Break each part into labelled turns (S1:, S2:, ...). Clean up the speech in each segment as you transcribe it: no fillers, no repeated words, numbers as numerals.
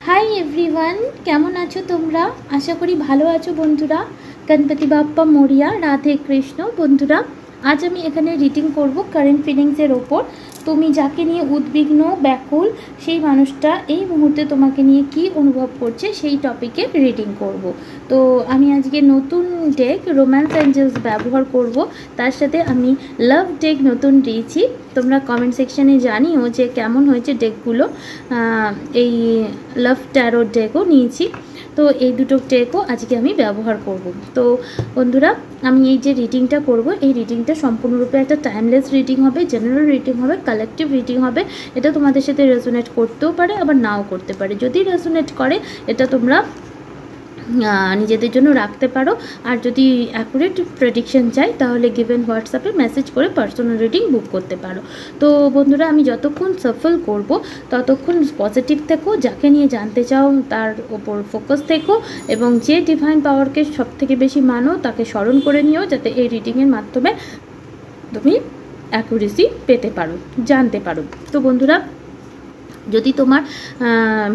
S1: Hi everyone, কেমন আছো তোমরা? আশা করি ভালো আছো বন্ধুরা। গণপতি বাপ্পা মোরিয়া, রাধে কৃষ্ণ। বন্ধুরা, আজ আমি এখানে রিডিং করব কারেন্ট ফিলিংসের ওপর। তুমি যাকে নিয়ে উদ্বিগ্ন, ব্যাকুল, সেই মানুষটা এই মুহূর্তে তোমাকে নিয়ে কি অনুভব করছে সেই টপিকে রিডিং করব। তো আমি আজকে নতুন ডেক রোম্যান্স অ্যাঞ্জেলস ব্যবহার করব, তার সাথে আমি লাভ ডেক নতুন দিয়েছি। তোমরা কমেন্ট সেকশানে জানিও যে কেমন হয়েছে ডেকগুলো। এই লাভ ট্যারো ডেকও নিয়েছি, তো এই দুটো ডেকও আজকে আমি ব্যবহার করব। তো বন্ধুরা, আমি এই যে রিডিংটা করব, এই রিডিংটা সম্পূর্ণরূপে একটা টাইমলেস রিডিং হবে, জেনারেল রিডিং হবে, কালেকটিভ রিডিং হবে। এটা তোমাদের সাথে রেজোনেট করতেও পারে, আবার নাও করতে পারে। যদি রেজোনেট করে, এটা তোমরা নিজেদের জন্য রাখতে পারো। আর যদি অ্যাকুরেট প্রেডিকশন চাই, তাহলে গিভেন হোয়াটসঅ্যাপে মেসেজ করে পার্সোনাল রিডিং বুক করতে পারো। তো বন্ধুরা, আমি যতক্ষণ সফল করব ততক্ষণ পজিটিভ থেকো, যাকে নিয়ে জানতে চাও তার ওপর ফোকাস থেকো, এবং যে ডিভাইন পাওয়ারকে সবথেকে বেশি মানো তাকে স্মরণ করে নিও, যাতে এই রিডিংয়ের মাধ্যমে তুমি অ্যাকুরেসি পেতে পারো, জানতে পারো। তো বন্ধুরা, যদি তোমার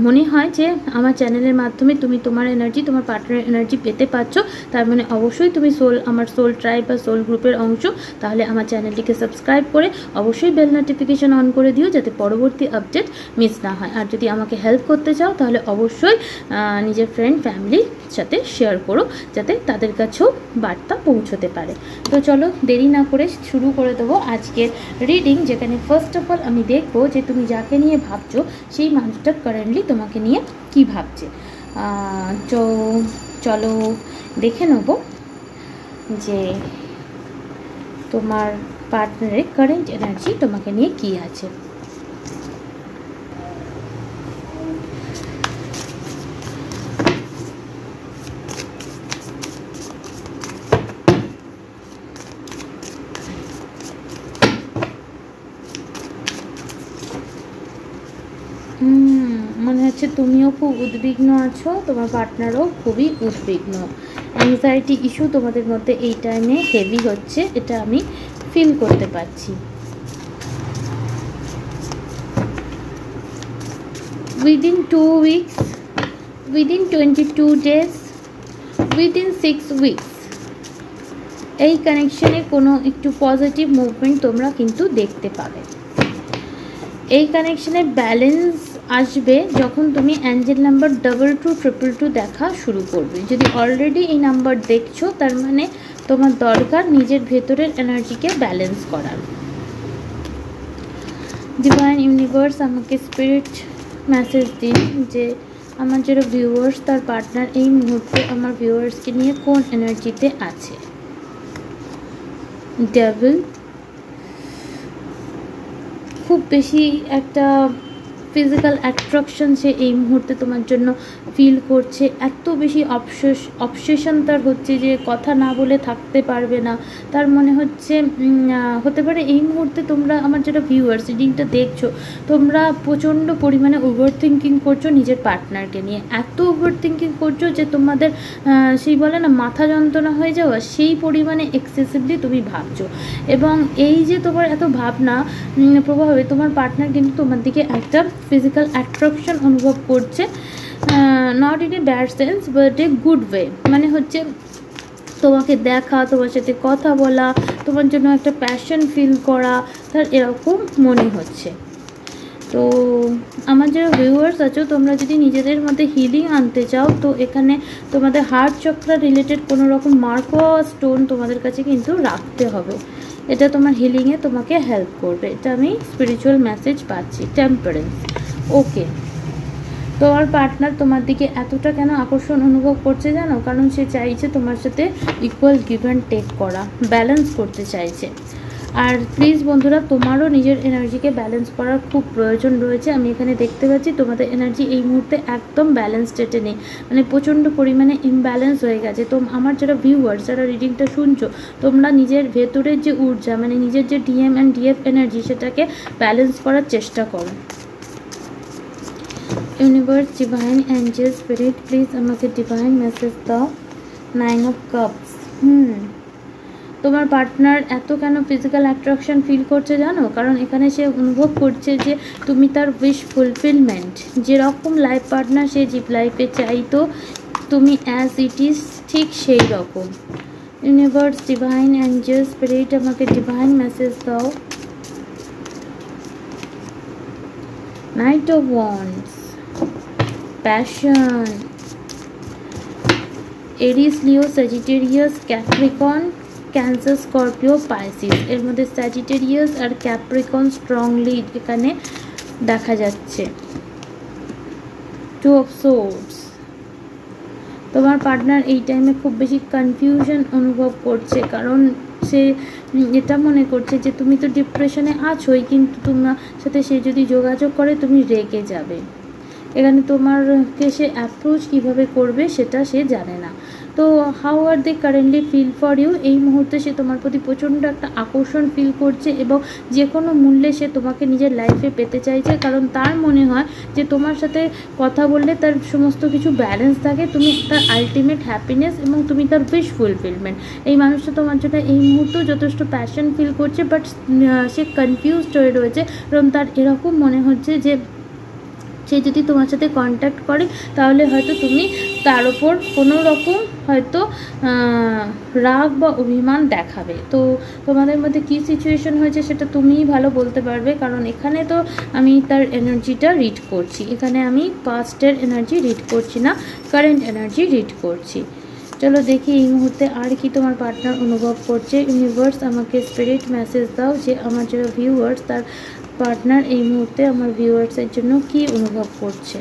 S1: মনে হয় যে আমার চ্যানেলের মাধ্যমে তুমি তোমার এনার্জি, তোমার পার্টনারের এনার্জি পেতে পারছো, তার মানে অবশ্যই তুমি আমার সোল ট্রাইব বা সোল গ্রুপের অংশ। তাহলে আমার চ্যানেলটিকে সাবস্ক্রাইব করে অবশ্যই বেল নোটিফিকেশন অন করে দিও, যাতে পরবর্তী আপডেট মিস না হয়। আর যদি আমাকে হেল্প করতে চাও, তাহলে অবশ্যই নিজের ফ্রেন্ড ফ্যামিলির সাথে শেয়ার করো, যাতে তাদের কাছেও বার্তা পৌঁছতে পারে। তো চলো, দেরি না করে শুরু করে দেবো আজকের রিডিং, যেখানে ফার্স্ট অফ অল আমি দেখবো যে তুমি যাকে নিয়ে ভাবছো সেই মানুষটা কারেন্টলি তোমাকে নিয়ে কি ভাবছে। তো চলো দেখে নেব যে তোমার পার্টনারের কারেন্ট এনার্জি তোমাকে নিয়ে কি আছে। মনে হচ্ছে তুমিও খুব উদ্বিগ্ন আছো, তোমার পার্টনারও খুবই উদ্বিগ্ন। অ্যাংজাইটি ইস্যু তোমাদের মধ্যে এই টাইমে হেভি হচ্ছে, এটা আমি ফিল করতে পারছি। Within 2 weeks, within 22 days, within 6 weeks এই কানেকশানে কোনো একটু পজিটিভ মুভমেন্ট তোমরা কিন্তু দেখতে পাবে। এই কানেকশানে ব্যালেন্স আসবে যখন তুমি অ্যাঞ্জেল নাম্বার 222222 দেখা শুরু করবে। যদি অলরেডি এই নাম্বার দেখছো, তার মানে তোমার দরকার নিজের ভেতরের এনার্জিকে ব্যালেন্স করার। ডিভাইন ইউনিভার্স, আমাকে স্পিরিট মেসেজ দিন যে আমার যারা ভিউয়ার্স, তার পার্টনার এই মুহূর্তে আমার ভিউয়ার্সকে নিয়ে কোন এনার্জিতে আছে। ডেভিল, খুব বেশি একটা ফিজিক্যাল অ্যাট্রাকশন সে এই মুহূর্তে তোমার জন্য ফিল করছে। এত বেশি অবসেশন তার হচ্ছে যে কথা না বলে থাকতে পারবে না। তার মনে হচ্ছে হতে পারে এই মুহূর্তে তোমরা আমার যেটা ভিউয়ার্স রিডিংটা দেখছো, তোমরা প্রচণ্ড পরিমাণে ওভার থিঙ্কিং করছো নিজের পার্টনারকে নিয়ে। এত ওভার থিঙ্কিং করছো যে তোমাদের সেই বলে না মাথা যন্ত্রণা হয়ে যাওয়া, সেই পরিমাণে এক্সেসিভলি তুমি ভাবছো। এবং এই যে তোমার এত ভাবনা প্রভাবে তোমার পার্টনার কিন্তু তোমার দিকে একটা ফিজিক্যাল অ্যাট্রাকশন অনুভব করছে, not in a bad sense but a good way. মানে হচ্ছে তোমাকে দেখা, তোমার সাথে কথা বলা, তোমার জন্য একটা প্যাশন ফিল করা, তার এরকম মনে হচ্ছে। তো আমার যারা ভিউয়ার্স আছো, তোমরা যদি নিজেদের মধ্যে হিলিং আনতে চাও, তো এখানে তোমাদের হার্ট চক্র রিলেটেড কোনো রকম মার্কো স্টোন তোমাদের কাছে কিন্তু রাখতে হবে। এটা তোমার হিলিংয়ে তোমাকে হেল্প করবে, এটা আমি স্পিরিচুয়াল মেসেজ পাচ্ছি। টেম্পারেন্স, ওকে। তোমার পার্টনার তোমার দিকে এতটা কেন আকর্ষণ অনুভব করছে জানো? কারণ সে চাইছে তোমার সাথে ইকুয়াল গিভ অ্যান্ড টেক করা, ব্যালেন্স করতে চাইছে। আর প্লিজ বন্ধুরা, তোমারও নিজের এনার্জিকে ব্যালেন্স করার খুব প্রয়োজন রয়েছে। আমি এখানে দেখতে পাচ্ছি তোমাদের এনার্জি এই মুহূর্তে একদম ব্যালেন্স স্টেটে নেই, মানে প্রচণ্ড পরিমাণে ইমব্যালেন্স হয়ে গেছে। তো আমার যারা ভিউয়ার্স, যারা রিডিংটা শুনছো, তোমরা নিজের ভেতরের যে ঊর্জা, মানে নিজের যে ডিএম অ্যান্ড ডিএফ এনার্জি, সেটাকে ব্যালেন্স করার চেষ্টা করো। Universe, divine angel, spirit, please আমাকে ডিভাইন মেসেজ দাও। 9 of Cups, তোমার পার্টনার এত কেন ফিজিক্যাল অ্যাট্রাকশন ফিল করছে জানো? কারণ এখানে সে অনুভব করছে যে তুমি তার উইশ ফুলফিলমেন্ট। যেরকম লাইফ পার্টনার সে লাইফে চাইতো তুমি অ্যাজ ইট ইজ ঠিক সেই রকম। ইউনিভার্স, ডিভাইন অ্যাঞ্জেল, স্পিরিট আমাকে ডিভাইন মেসেজ দাও। Knight of wands, passion, Aries, Leo, Sagittarius, Capricorn, Cancer, Scorpio, Pisces. এর মধ্যে স্যাজিটেরিয়াস আর ক্যাপ্রিকন স্ট্রংলি এখানে দেখা যাচ্ছে। টু অফ সোর্ডস, তোমার পার্টনার এই টাইমে খুব বেশি কনফিউশন অনুভব করছে, কারণ সে এটা মনে করছে যে তুমি তো ডিপ্রেশনে আছোই, কিন্তু তোমার সাথে সে যদি যোগাযোগ করে তুমি রেগে যাবে। এখানে তোমারকে সে অ্যাপ্রোচ কীভাবে করবে সেটা সে জানে না। তো how are they currently feel for you, এই মুহূর্তে সে তোমার প্রতি প্রচণ্ড একটা আকর্ষণ ফিল করছে এবং যে কোনো মূল্যে সে তোমাকে নিজের লাইফে পেতে চাইছে, কারণ তার মনে হয় যে তোমার সাথে কথা বললে তার সমস্ত কিছু ব্যালেন্স থাকে, তুমি তার আলটিমেট হ্যাপিনেস এবং তুমি তার উইশ ফুলফিলমেন্ট। এই মানুষটা তোমার জন্য এই মুহূর্তেও যথেষ্ট প্যাশন ফিল করছে, বাট সে কনফিউজড হয়ে রয়েছে, কারণ তার এরকম মনে হচ্ছে যে সে যদি তোমার সাথে কন্ট্যাক্ট করে তাহলে হয়তো তুমি তার ওপর কোনো রকম হয়তো রাগ বা অভিমান দেখাবে। তো তোমাদের মধ্যে কী সিচুয়েশন হয়েছে সেটা তুমিই ভালো বলতে পারবে, কারণ এখানে তো আমি তার এনার্জিটা রিড করছি, এখানে আমি পাস্টের এনার্জি রিড করছি না, কারেন্ট এনার্জি রিড করছি। চলো দেখি এই মুহূর্তে আর কি তোমার পার্টনার অনুভব করছে। ইউনিভার্স আমাকে স্পিরিট মেসেজ দাও যে আমার যারা ভিউয়ার্স তার পার্টনার এই মুহূর্তে আমার ভিউয়ার্সের জন্য কি অনুভব করছে।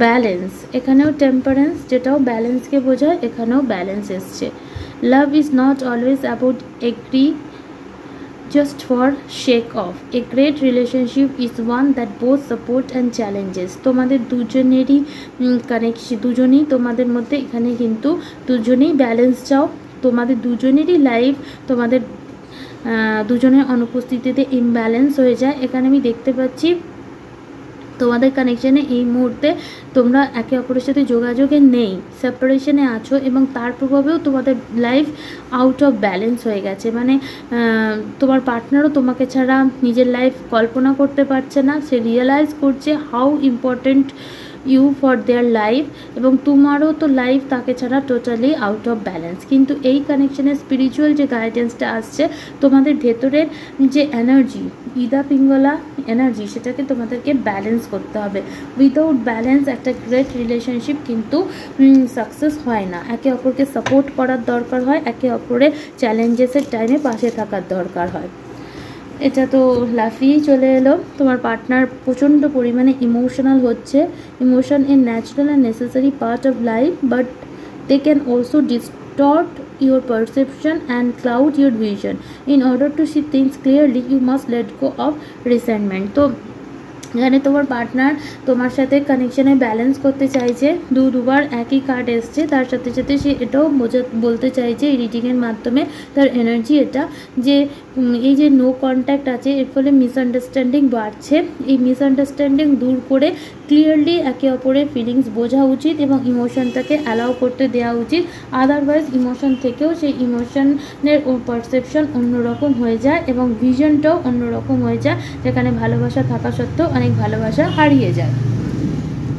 S1: ব্যালেন্স, এখানেও টেম্পারেন্স যেটাও ব্যালেন্সকে বোঝায়, এখানেও ব্যালেন্স এসছে। Love is not always about agree just for shake off. A great relationship is one that both support and challenges. তোমাদের দুজনেরই কানেকশন, দুজনেই তোমাদের মধ্যে এখানে কিন্তু দুজনেই ব্যালেন্স চাও, তোমাদের দুজনেরই লাইফ তোমাদের দুজনের অনুপস্থিতিতে ইমব্যালেন্স হয়ে যায়। এখানে আমি দেখতে পাচ্ছি তোমাদের কানেকশানে এই মুহূর্তে তোমরা একে অপরের সাথে যোগাযোগে নেই, সেপারেশনে আছো এবং তার প্রভাবেও তোমাদের লাইফ আউট অফ ব্যালেন্স হয়ে গেছে। মানে তোমার পার্টনারও তোমাকে ছাড়া নিজের লাইফ কল্পনা করতে পারছে না, সে রিয়েলাইজ করছে how important you for their life, এবং তোমারও তো লাইফ তাকে ছাড়া টোটালি আউট অফ ব্যালেন্স। কিন্তু এই কানেকশানে স্পিরিচুয়াল যে গাইডেন্সটা আসছে, তোমাদের ভেতরের যে এনার্জি, ইদা পিঙ্গলা এনার্জি, সেটাকে তোমাদেরকে ব্যালেন্স করতে হবে। উইদাউট ব্যালেন্স একটা গ্রেট রিলেশনশিপ কিন্তু সাকসেস হয় না। একে অপরকে সাপোর্ট করার দরকার হয়, একে অপরের চ্যালেঞ্জেসের টাইমে পাশে থাকার দরকার হয়। এটা তো লাফিয়েই চলে এলো। তোমার পার্টনার প্রচণ্ড পরিমাণে ইমোশনাল হচ্ছে। Emotion a natural and necessary part of life, but they can also distort your perception and cloud your vision. In order to see things clearly, you must let go of resentment. তো এখানে তোমার partner তোমার সাথে কানেকশানে balance করতে চাইছে, দুবার একই card এসছে, তার সাথে সাথে সে এটাও বলতে চাইছে এই রিডিংয়ের মাধ্যমে তার এনার্জি এটা, যে এই যে নো কন্ট্যাক্ট আছে এর ফলে মিসআন্ডারস্ট্যান্ডিং বাড়ছে। এই মিসআন্ডারস্ট্যান্ডিং দূর করে ক্লিয়ারলি একে অপরের ফিলিংস বোঝা উচিত এবং ইমোশনটাকে অ্যালাউ করতে দেওয়া উচিত। আদারওয়াইজ ইমোশন থেকেও সেই ইমোশনের পারসেপশন অন্যরকম হয়ে যায় এবং ভিশনটাও অন্যরকম হয়ে যায়, যেখানে ভালোবাসা থাকা সত্ত্বেও অনেক ভালোবাসা হারিয়ে যায়।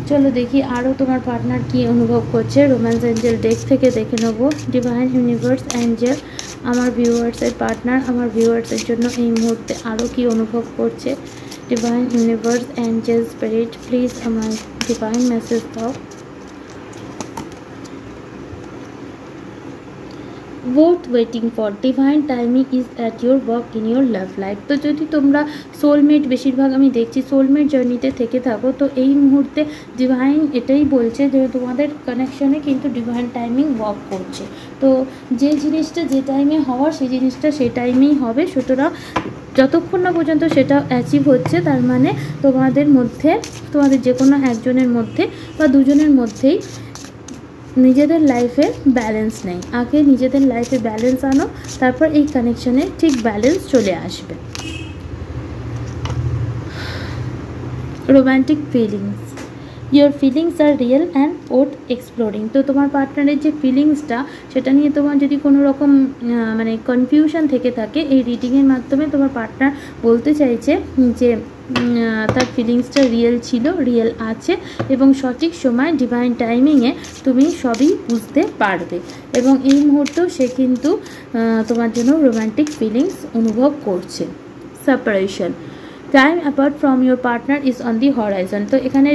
S1: চলো দেখি আরও তোমার পার্টনার কি অনুভব করছে। রোম্যান্স অ্যাঞ্জেল ডেক থেকে দেখে নেবো। ডিভাইন ইউনিভার্স অ্যাঞ্জেল, আমার ভিউয়ার্সের পার্টনার আমার ভিউয়ার্সের জন্য এই মুহূর্তে আরও কি অনুভব করছে। Divine universe Angel spirit, please আমার ডিভাইন মেসেজ দাও। Worth waiting for, divine timing is at your work in your love life. তো যদি তোমরা সোলমেট, বেশিরভাগ আমি দেখছি সোলমেট জার্নিতে থেকে থাকো, তো এই মুহূর্তে ডিভাইন এটাই বলছে যে তোমাদের কানেকশানে কিন্তু ডিভাইন টাইমিং ওয়ার্ক করছে। তো যে জিনিসটা যে টাইমে হওয়ার সেই জিনিসটা সেই টাইমেই হবে। সুতরাং যতক্ষণ না পর্যন্ত সেটা অ্যাচিভ হচ্ছে, তার মানে তোমাদের মধ্যে, তোমাদের যে কোনো একজনের মধ্যে বা দুজনের মধ্যেই নিজেদের লাইফে ব্যালেন্স নেই। আগে নিজেদের লাইফে ব্যালেন্স আনো, তারপর এই কানেকশানে ঠিক ব্যালেন্স চলে আসবে। Romantic feelings, your feelings are real and worth exploring. তো তোমার পার্টনারের যে ফিলিংসটা সেটা নিয়ে তোমার যদি কোনো রকম মানে কনফিউশন থেকে থাকে, এই রিডিংয়ের মাধ্যমে তোমার পার্টনার বলতে চাইছে যে তার ফিলিংসটা রিয়েল ছিল, রিয়েল আছে, এবং সঠিক সময় ডিভাইন টাইমিংয়ে তুমি সবই বুঝতে পারবে। এবং এই মুহূর্তেও সে কিন্তু তোমার জন্য রোম্যান্টিক ফিলিংস অনুভব করছে। Separation, time apart from your partner is on the Horizon. তো এখানে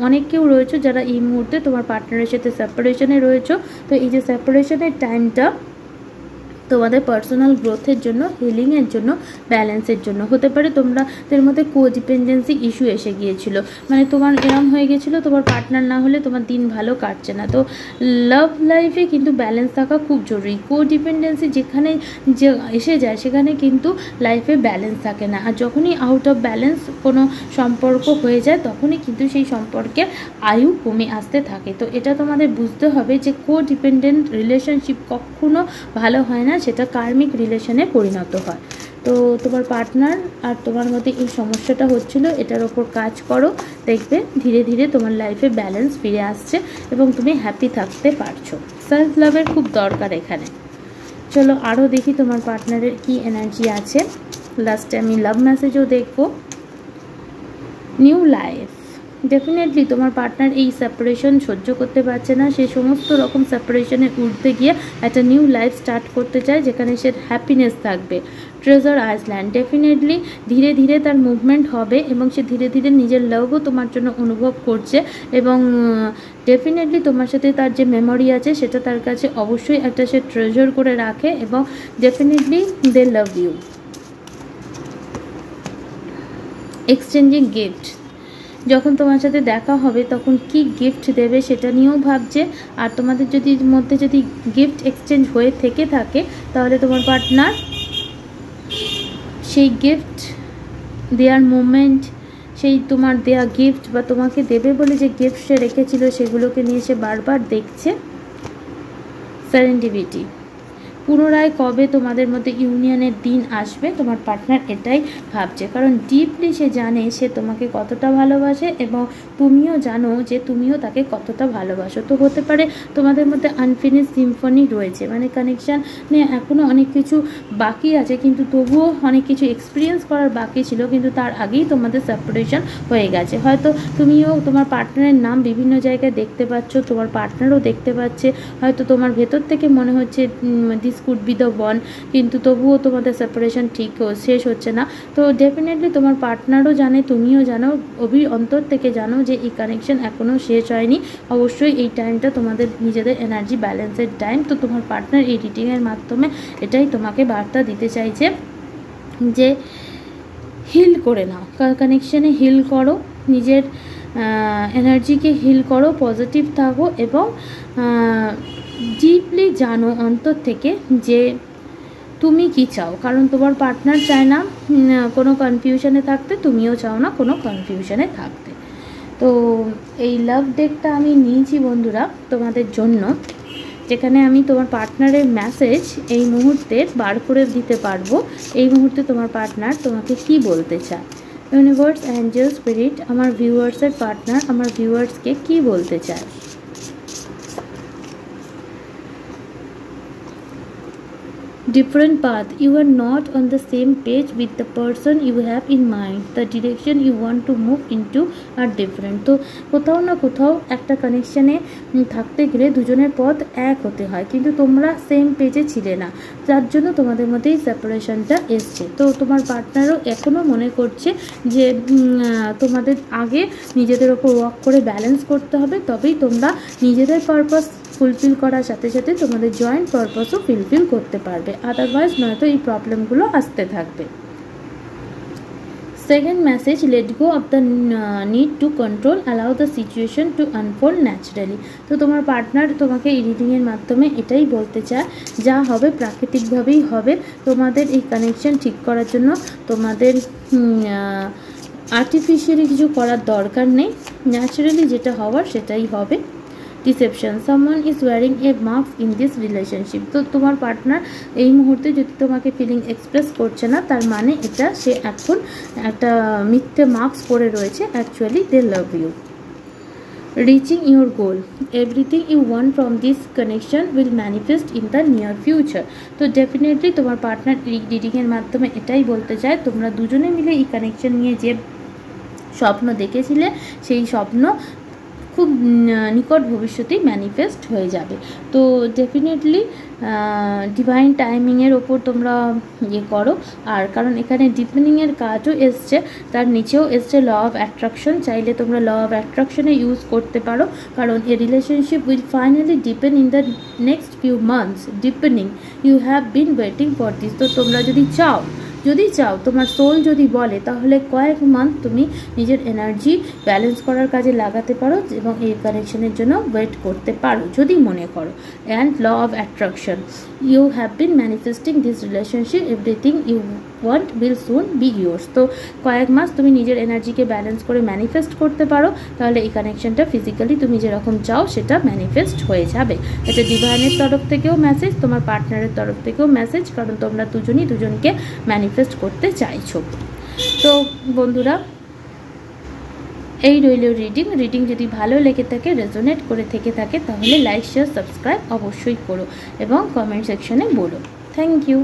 S1: অনেক কেউ রয়েছে যারা এই মুহূর্তে তোমার পার্টনারের সাথে সেপারেশনে রয়েছে। তো এই যে সেপারেশনের টাইমটা তোমাদের পার্সোনাল গ্রোথের জন্য, হিলিংয়ের জন্য, ব্যালেন্সের জন্য হতে পারে। তোমাদের মধ্যে কোডিপেন্ডেন্সি ইস্যু এসে গিয়েছিল, মানে তোমার এরম হয়ে গেছিলো তোমার পার্টনার না হলে তোমার দিন ভালো কাটছে না। তো লাভ লাইফে কিন্তু ব্যালেন্স থাকা খুব জরুরি। কোডিপেন্ডেন্সি যেখানে যে এসে যায় সেখানে কিন্তু লাইফে ব্যালেন্স থাকে না। আর যখনই আউট অফ ব্যালেন্স কোনো সম্পর্ক হয়ে যায় তখনই কিন্তু সেই সম্পর্কের আয়ু কমে আসতে থাকে। তো এটা তোমাদের বুঝতে হবে যে কোডিপেন্ডেন্ট রিলেশনশিপ কখনো ভালো হয় না, সেটা কার্মিক রিলেশনে পরিণত হয়। তো তোমার পার্টনার আর তোমার মধ্যে এই সমস্যাটা হচ্ছিল, এটার ওপর কাজ করো, দেখবে ধীরে ধীরে তোমার লাইফে ব্যালেন্স ফিরে আসছে এবং তুমি হ্যাপি থাকতে পারছো। সেলফ লাভের খুব দরকার এখানে। চলো আরও দেখি তোমার পার্টনারের কি এনার্জি আছে। লাস্টে আমি লাভ মেসেজও দেখব। নিউ লাইফ, ডেফিনেটলি তোমার পার্টনার এই সেপারেশন সহ্য করতে পারছে না, সে সমস্ত রকম সেপারেশনে উঠতে গিয়ে একটা নিউ লাইফ স্টার্ট করতে চায় যেখানে সে হ্যাপিনেস থাকবে। ট্রেজার আইল্যান্ড, ডেফিনেটলি ধীরে ধীরে তার মুভমেন্ট হবে এবং সে ধীরে ধীরে নিজের লাভও তোমার জন্য অনুভব করছে এবং ডেফিনেটলি তোমার সাথে তার যে মেমোরি আছে সেটা তার কাছে অবশ্যই একটা সে ট্রেজার করে রাখে এবং definitely they love you. Exchanging gift, যখন তোমার সাথে দেখা হবে তখন কি গিফট দেবে সেটা নিয়েও ভাবছে। আর তোমাদের মধ্যে যদি গিফট এক্সচেঞ্জ হয়ে থেকে থাকে তাহলে তোমার পার্টনার সেই গিফট দেওয়ার মোমেন্ট, সেই তোমার দেয়া গিফট বা তোমাকে দেবে বলে যে গিফট সে রেখেছিল সেগুলোকে নিয়ে সে বারবার দেখছে। সেরেন্ডিপিটি, পুনরায় কবে তোমাদের মধ্যে ইউনিয়নের দিন আসবে তোমার পার্টনার এটাই ভাবছে, কারণ ডিপলি সে জানে সে তোমাকে কতটা ভালোবাসে এবং তুমিও জানো যে তুমিও তাকে কতটা ভালোবাসো। তো হতে পারে তোমাদের মধ্যে আনফিনিশ সিম্ফনি রয়েছে, মানে কানেকশানে এখনও অনেক কিছু বাকি আছে কিন্তু তবুও অনেক কিছু এক্সপিরিয়েন্স করার বাকি ছিল, কিন্তু তার আগেই তোমাদের সেপারেশন হয়ে গেছে। হয়তো তুমিও তোমার পার্টনারের নাম বিভিন্ন জায়গায় দেখতে পাচ্ছ, তোমার পার্টনারও দেখতে পাচ্ছে, হয়তো তোমার ভেতর থেকে মনে হচ্ছে কুড বি দ্য ওয়ান, কিন্তু তবুও তোমাদের সেপারেশন ঠিক শেষ হচ্ছে না। তো ডেফিনেটলি তোমার পার্টনারও জানে, তুমিও জানো, অন্তর থেকে জানো যে এই কানেকশন এখনও শেষ হয়নি। অবশ্যই এই টাইমটা তোমাদের নিজেদের এনার্জি ব্যালেন্সের টাইম। তো তোমার পার্টনার এই রিডিংয়ের মাধ্যমে এটাই তোমাকে বার্তা দিতে চাইছে যে হিল করে নাও, কানেকশানে হিল করো, নিজের এনার্জিকে হিল করো, পজিটিভ থাকো এবং ডিপলি জানো অন্তর থেকে যে তুমি কি চাও, কারণ তোমার পার্টনার চায় না কোনো কনফিউশনে থাকতে, তুমিও চাও না কোনো কনফিউশনে থাকতে। তো এই লাভ ডেকটা আমি নিয়েছি বন্ধুরা তোমাদের জন্য, যেখানে আমি তোমার পার্টনারের মেসেজ এই মুহূর্তে বার করে দিতে পারবো। এই মুহূর্তে তোমার পার্টনার তোমাকে কি বলতে চায়। ইউনিভার্স, অ্যাঞ্জেল, স্পিরিট আমার ভিউয়ার্সের পার্টনার আমার ভিউয়ার্সকে কি বলতে চায়। Different path, you are not on the same page with the person you have in mind, the direction you want to move into are different। তো কোথাও না কোথাও একটা কানেকশানে থাকতে গেলে দুজনের পথ এক হতে হয়, কিন্তু তোমরা সেম পেজে ছিলে না, যার জন্য তোমাদের মধ্যে এই সেপারেশনটা এসছে। তো তোমার পার্টনারও এখনও মনে করছে যে তোমাদের আগে নিজেদের ওপর ওয়ার্ক করে ব্যালেন্স করতে হবে, তবেই তোমরা নিজেদের পারপাস ফুলফিল করার সাথে সাথে তোমাদের জয়েন্ট পারপাসও ফুলফিল করতে পারবে, আদারওয়াইজ নয়তো এই প্রবলেমগুলো আসতে থাকবে। Second message, let go of the need to control, allow the situation to unfold naturally. তো তোমার পার্টনার তোমাকে এই রিডিংয়ের মাধ্যমে এটাই বলতে চায়, যা হবে প্রাকৃতিকভাবেই হবে। তোমাদের এই কানেকশন ঠিক করার জন্য তোমাদের আর্টিফিশিয়ালি কিছু করার দরকার নেই, ন্যাচারালি যেটা হওয়ার সেটাই হবে। Deception, someone is wearing a marks in this relationship. তো তোমার পার্টনার এই মুহূর্তে যদি তোমাকে ফিলিং এক্সপ্রেস করছে না, তার মানে এটা সে এখন একটা মিথ্যে মার্কস পরে রয়েছে, actually they love you. reaching your goal. Everything you want from this connection will manifest in the near future. তো ডেফিনেটলি তোমার পার্টনার রিডিংয়ের মাধ্যমে এটাই বলতে চায়, তোমরা দুজনে মিলে এই কানেকশন নিয়ে যে স্বপ্ন দেখেছিলে সেই স্বপ্ন খুব নিকট ভবিষ্যতেই ম্যানিফেস্ট হয়ে যাবে। তো ডেফিনেটলি ডিভাইন টাইমিংয়ের ওপর তোমরা করো। আর কারণ এখানে ডিপেনিংয়ের কাজও এসছে, তার নিচেও এসছে ল অফ অ্যাট্রাকশন। চাইলে তোমরা ল অফ অ্যাট্রাকশনে ইউজ করতে পারো, কারণ a relationship will finally deepen in the next few months. Deepening, you have been waiting for this. তো তোমরা যদি চাও তোমার সোল যদি বলে, তাহলে কয়েক মান্থ তুমি নিজের এনার্জি ব্যালেন্স করার কাজে লাগাতে পারো এবং এই কানেকশনের জন্য ওয়েট করতে পারো যদি মনে করো। And law of attraction, you have been manifesting this relationship, everything you want will soon be yours. তো কয়েক মাস তুমি নিজের এনার্জিকে ব্যালেন্স করে ম্যানিফেস্ট করতে পারো, তাহলে এই কানেকশনটা ফিজিক্যালি তুমি যেরকম চাও সেটা ম্যানিফেস্ট হয়ে যাবে। এটা ডিভাইনের তরফ থেকেও মেসেজ, তোমার পার্টনারের তরফ থেকেও মেসেজ, কারণ তোমরা দুজনই দুজনকে ম্যানিফেস্ট করতে চাইছো। তো বন্ধুরা, এই রইল রিডিং যদি ভালো লেগে থাকে, রেজোনেট করে থেকে থাকে, তাহলে লাইক শেয়ার সাবস্ক্রাইব অবশ্যই করো এবং কমেন্ট সেকশনে বলো। Thank you.